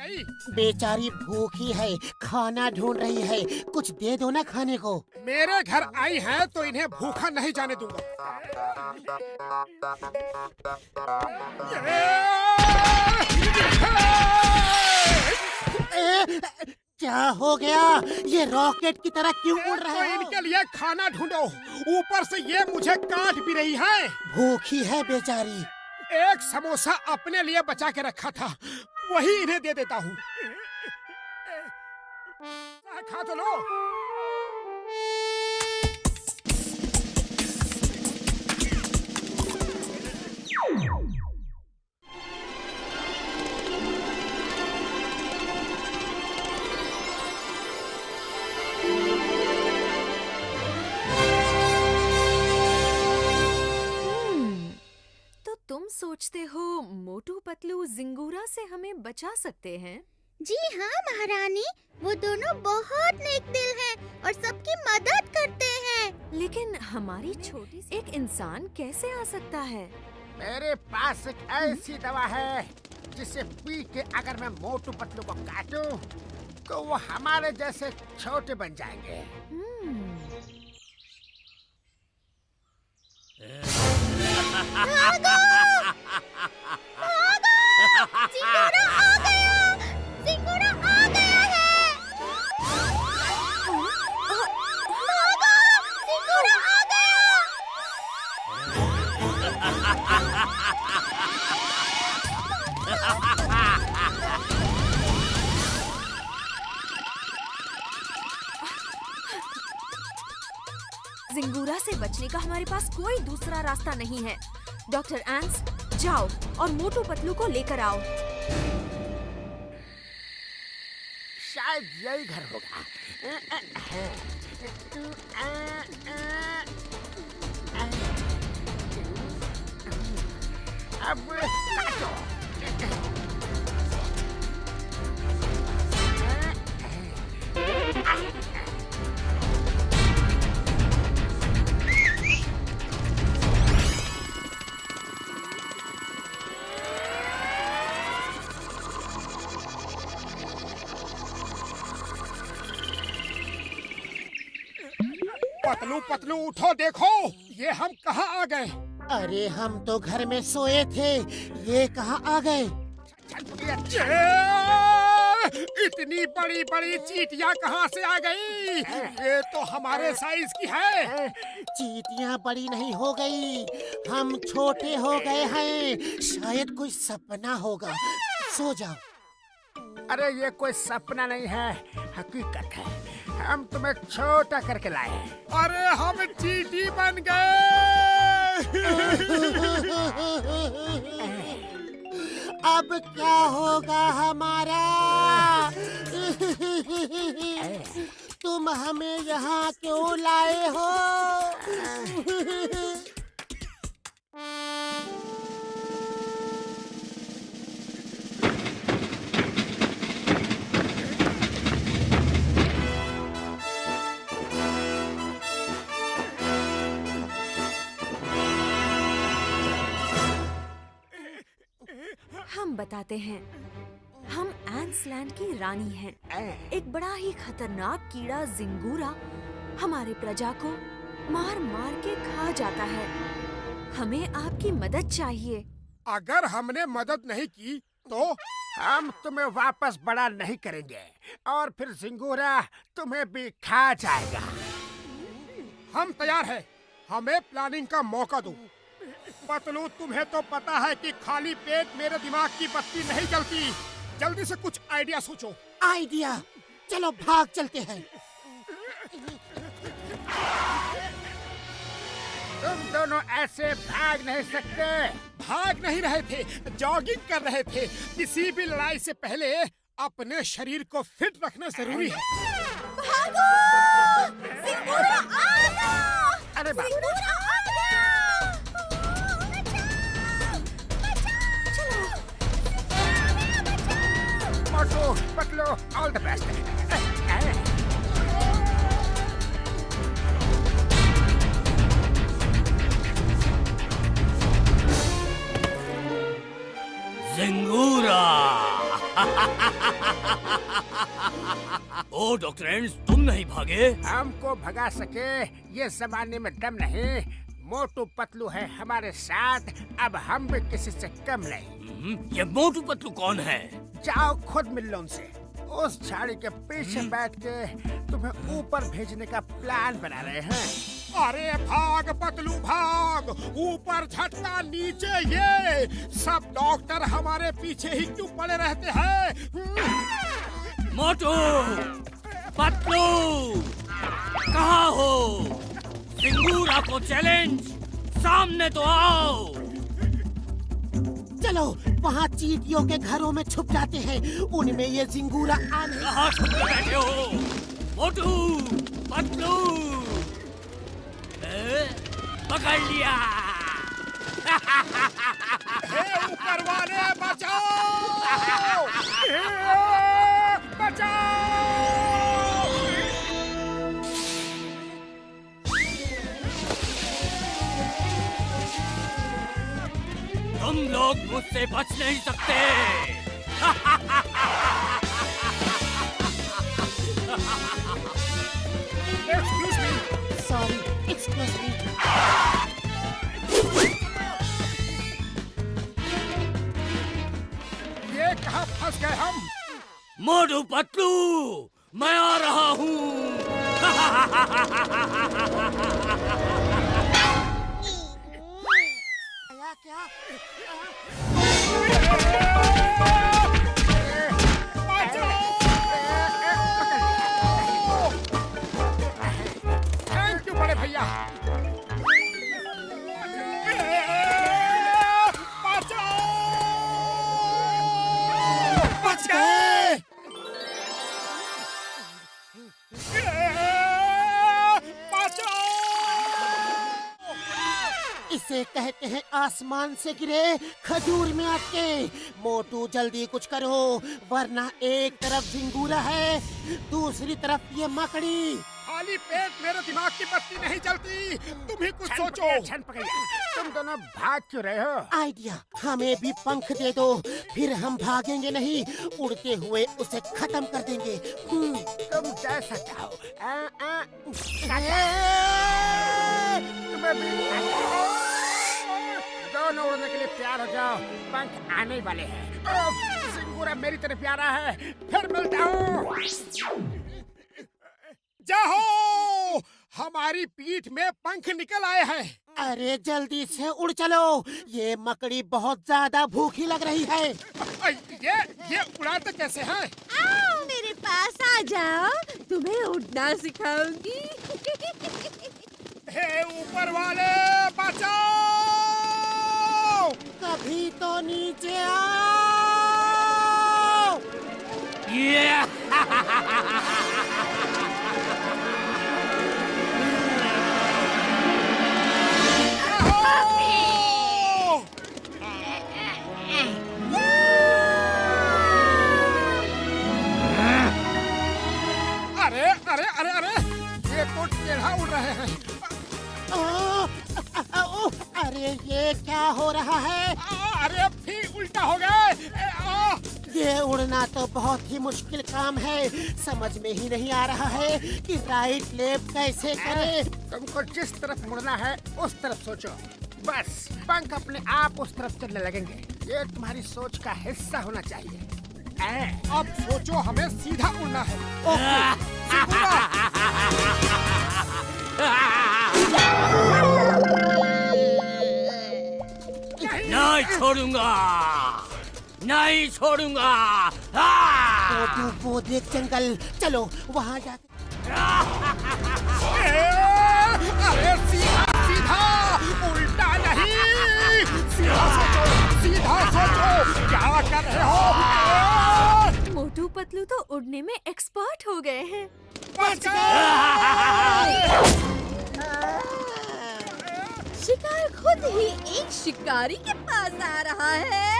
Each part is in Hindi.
गई? बेचारी भूखी है, खाना ढूंढ रही है, कुछ दे दो ना खाने को। मेरे घर आई है तो इन्हें भूखा नहीं जाने दूंगा। क्या हो गया? ये रॉकेट की तरह क्यों उड़ रहे तो हो? इनके लिए खाना ढूंढो, ऊपर से ये मुझे काट भी रही है। भूखी है बेचारी। एक समोसा अपने लिए बचा के रखा था, वही इन्हें दे देता हूँ। खा तो लो। तुम सोचते हो मोटू पतलू जिंगूरा से हमें बचा सकते हैं? जी हाँ महारानी, वो दोनों बहुत नेक दिल हैं और सबकी मदद करते हैं। लेकिन हमारी छोटी सी एक इंसान कैसे आ सकता है? मेरे पास एक ऐसी दवा है जिसे पी के अगर मैं मोटू पतलू को काटूं तो वो हमारे जैसे छोटे बन जाएंगे। भागो! भागो! जिंगूरा आ गया! जिंगूरा आ गया है! भागो! जिंगूरा आ गया! जिंगूरा से बचने का हमारे पास कोई दूसरा रास्ता नहीं है। डॉक्टर एंस, जाओ और मोटू पतलू को लेकर आओ। शायद यही घर होगा। अब काटो। पतलू पतलू उठो, देखो ये हम कहाँ आ गए। अरे हम तो घर में सोए थे, ये कहाँ आ गए? इतनी बड़ी बड़ी चींटियां कहाँ से आ गई? ये तो हमारे साइज की है। चींटियां बड़ी नहीं हो गई, हम छोटे हो गए हैं। शायद कोई सपना होगा, सो जाओ। अरे ये कोई सपना नहीं है, हकीकत है। हम तुम्हें छोटा करके लाए हैं। अरे हम चींटी बन गए। अब क्या होगा हमारा? तुम हमें यहाँ क्यों लाए हो? हम बताते हैं, हम एंसलैंड की रानी हैं। एक बड़ा ही खतरनाक कीड़ा जिंगूरा हमारे प्रजा को मार मार के खा जाता है। हमें आपकी मदद चाहिए। अगर हमने मदद नहीं की तो हम तुम्हें वापस बड़ा नहीं करेंगे और फिर जिंगूरा तुम्हें भी खा जाएगा। हम तैयार हैं, हमें प्लानिंग का मौका दो। पतलू, तुम्हें तो पता है कि खाली पेट मेरे दिमाग की बत्ती नहीं जलती। जल्दी से कुछ आइडिया सोचो। आइडिया? चलो भाग चलते हैं। तुम दोनों ऐसे भाग नहीं सकते। भाग नहीं रहे थे, जॉगिंग कर रहे थे। किसी भी लड़ाई से पहले अपने शरीर को फिट रखना जरूरी है। भागो! जिंगूरा आ गया! अरे बाप रे! जिंगूरा आ गया! Motu Patlu, all the best. Jingura! ओ डॉक्टर एंड्स, तुम नहीं भागे? हमको भगा सके ये जमाने में दम नहीं। मोटू पतलू है हमारे साथ, अब हम भी किसी से कम नहीं। ये मोटू पतलू कौन है? जाओ खुद मिल लो उनसे। उस झाड़ी के पीछे बैठ के तुम्हें ऊपर भेजने का प्लान बना रहे हैं। अरे भाग पतलू भाग, ऊपर झटका नीचे ये, सब डॉक्टर हमारे पीछे ही क्यों पड़े रहते हैं? मोटू पतलू कहाँ हो? सिंगूरा को चैलेंज, सामने तो आओ। चलो वहाँ चींटियों के घरों में छुप जाते हैं, उनमें ये जिंगूरा आने। कहाँ छुप के बैठे हो? मोटू पतलू पकड़ लिया। हे ऊपर वाले बचाओ! बचाओ! तुम लोग मुझसे बच नहीं सकते। Excuse me. Sorry, excuse me. ये कहाँ फंस गए हम? मोटू पतलू मैं आ रहा हूँ। क्या? थैंक यू बड़े भैया। बच गए। इसे कहते हैं आसमान से गिरे खजूर में अटके। मोटू जल्दी कुछ करो, वरना एक तरफ झिंगूरा है, दूसरी तरफ ये मकड़ी। खाली पेट मेरे दिमाग की बत्ती नहीं जलती, तुम ही कुछ सोचो। छन पकड़िया, तुम दोनों भाग क्यों रहे हो? आइडिया, हमें भी पंख दे दो, फिर हम भागेंगे नहीं, उड़ते हुए उसे खत्म कर देंगे। तुम जैसा चाहो। तुम्हें भी दोनों उड़ने के लिए तैयार हो जाओ, पंख आने वाले हैं। सिंगूरा मेरी तरफ प्यारा है, फिर मिलता हूँ। जाओ, हमारी पीठ में पंख निकल आए हैं। अरे जल्दी से उड़ चलो, ये मकड़ी बहुत ज्यादा भूखी लग रही है। ये उड़ाते कैसे हैं? आओ मेरे पास आ जाओ, तुम्हें उड़ना सिखाऊंगी। हे ऊपर वाले बचाओ! कभी तो नीचे आओ। अरे अरे अरे अरे, ये तो टेढ़ा उड़ रहे हैं। अरे ये क्या हो रहा है? अरे फिर उल्टा हो गए। ये उड़ना तो बहुत ही मुश्किल काम है, समझ में ही नहीं आ रहा है कि राइट लेफ्ट कैसे करें। तुमको जिस तरफ मुड़ना है उस तरफ सोचो, बस पंख अपने आप उस तरफ चलने लगेंगे। ये तुम्हारी सोच का हिस्सा होना चाहिए। अब सोचो, हमें सीधा उड़ना है। नहीं छोड़ूंगा, नहीं छोड़ूंगा। वो देख जंगल, चलो वहाँ जाके। अरे सीधा सीधा, उल्टा नहीं। सीधा सोचो, सीधा सोचो, क्या कर रहे हो? मोटू पतलू तो उड़ने में एक्सपर्ट हो गए हैं। बच गए। शिकार खुद ही एक शिकारी के पास आ रहा है।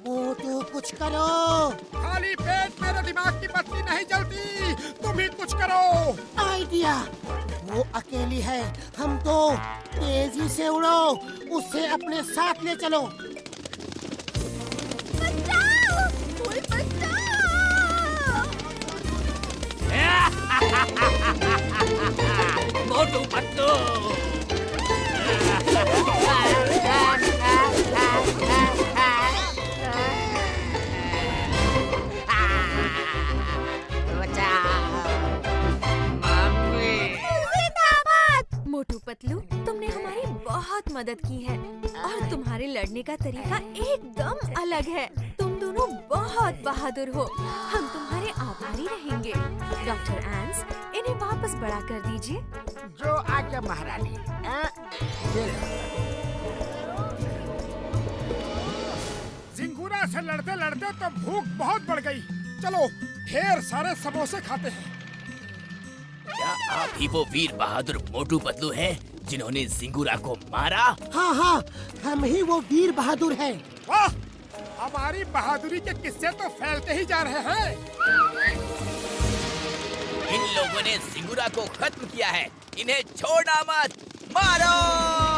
मोटू कुछ करो। खाली पेट मेरे दिमाग की बत्ती नहीं जलती, तुम ही कुछ करो। आइडिया, वो अकेली है, हम तो तेजी से उड़ो, उसे अपने साथ ले चलो। बचाओ! कोई बचाओ! मोटू पतलू मोटू पतलू, तुमने हमारी बहुत मदद की है और तुम्हारे लड़ने का तरीका एकदम अलग है। तुम दोनों बहुत बहादुर हो। हम तुम्हारे आभारी रहेंगे। डॉक्टर एंस, इन्हें वापस बड़ा कर दीजिए। जो आज्ञा महारानी। ये लो। जिंगूरा से लड़ते लड़ते तो भूख बहुत बढ़ गई। चलो ढेर सारे समोसे खाते हैं। क्या आप ही वो वीर बहादुर मोटू पतलू हैं जिन्होंने जिंगूरा को मारा? हाँ हाँ, हम ही वो वीर बहादुर हैं। वाह, हमारी बहादुरी के किस्से तो फैलते ही जा रहे हैं। इन लोगों ने जिंगूरा को खत्म किया है। इन्हें छोड़ना मत, मारो!